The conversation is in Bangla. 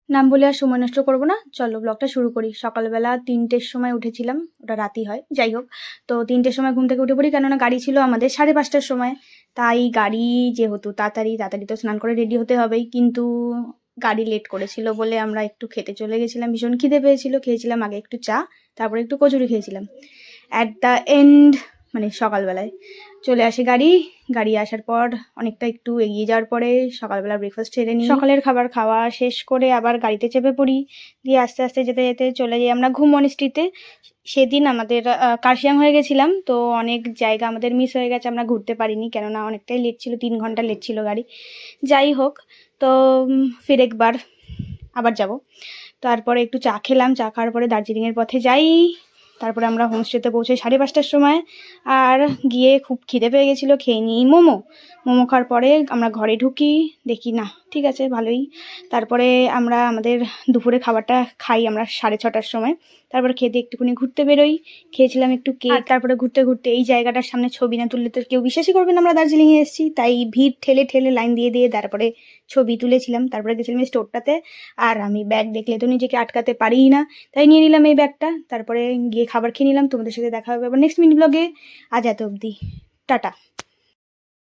নাম বলে আর সময় নষ্ট করবো না, চলো ব্লগটা শুরু করি। সকালবেলা 3টের সময় উঠেছিলাম, ওটা রাতি হয়, যাই হোক। তো 3টের সময় ঘুম থেকে উঠে পড়ি, কেননা গাড়ি ছিল আমাদের 5:30টার সময়। তাই গাড়ি যেহেতু তাড়াতাড়ি তাড়াতাড়ি তো স্নান করে রেডি হতে হবেই, কিন্তু গাড়ি লেট করেছিল বলে আমরা একটু খেতে চলে গেছিলাম। ভীষণ খিদে পেয়েছিল, খেয়েছিলাম আগে একটু চা, তারপরে একটু কচুরি খেয়েছিলাম। অ্যাট দ্য এন্ড মানে সকালবেলায় চলে আসে গাড়ি। গাড়ি আসার পর অনেকটা একটু এগিয়ে যাওয়ার পরে সকালবেলা ব্রেকফাস্ট সেরে নিই, সকালের খাবার খাওয়া শেষ করে আবার গাড়িতে চেপে পড়ি। দিয়ে আস্তে আস্তে যেতে যেতে চলে যাই আমরা ঘুমনিস্ট্রিতে। সেদিন আমাদের কার্শিয়াং হয়ে গেছিলাম, তো অনেক জায়গা আমাদের মিস হয়ে গেছে, আমরা ঘুরতে পারিনি, কেননা অনেকটাই লেট ছিল, 3 ঘন্টা লেট ছিল গাড়ি। যাই হোক, তো ফির একবার আবার যাব। তারপরে একটু চা খেলাম, চা খাওয়ার পরে দার্জিলিংয়ের পথে যাই। তারপরে আমরা হোমস্টেতে পৌঁছাই 5:30টার সময়। আর গিয়ে খুব খিদে পেয়ে গেছিলো, খেয়ে নিই মোমো। মোমো খাওয়ার পরে আমরা ঘরে ঢুকি, দেখি না ঠিক আছে ভালোই। তারপরে আমরা আমাদের দুপুরে খাবারটা খাই আমরা 6:30টার সময়। তারপরে খেতে একটুখানি ঘুরতে বেরোই, খেয়েছিলাম একটু কেক। তারপরে ঘুরতে ঘুরতে এই জায়গাটার সামনে ছবি না তুললে তো কেউ বিশ্বাসই করবে না আমরা দার্জিলিংয়ে এসেছি, তাই ভিড় ঠেলে ঠেলে লাইন দিয়ে দিয়ে তারপরে ছবি তুলেছিলাম। তারপরে গেছিলাম এই স্টোরটাতে, আর আমি ব্যাগ দেখলে তো নিজেকে আটকাতে পারিই না, তাই নিয়ে নিলাম এই ব্যাগটা। তারপরে গিয়ে খাবার খেয়ে নিলাম। তোমাদের সাথে দেখা হবে আবার নেক্সট মিনি ব্লগে। আজ এত অবধি, টাটা।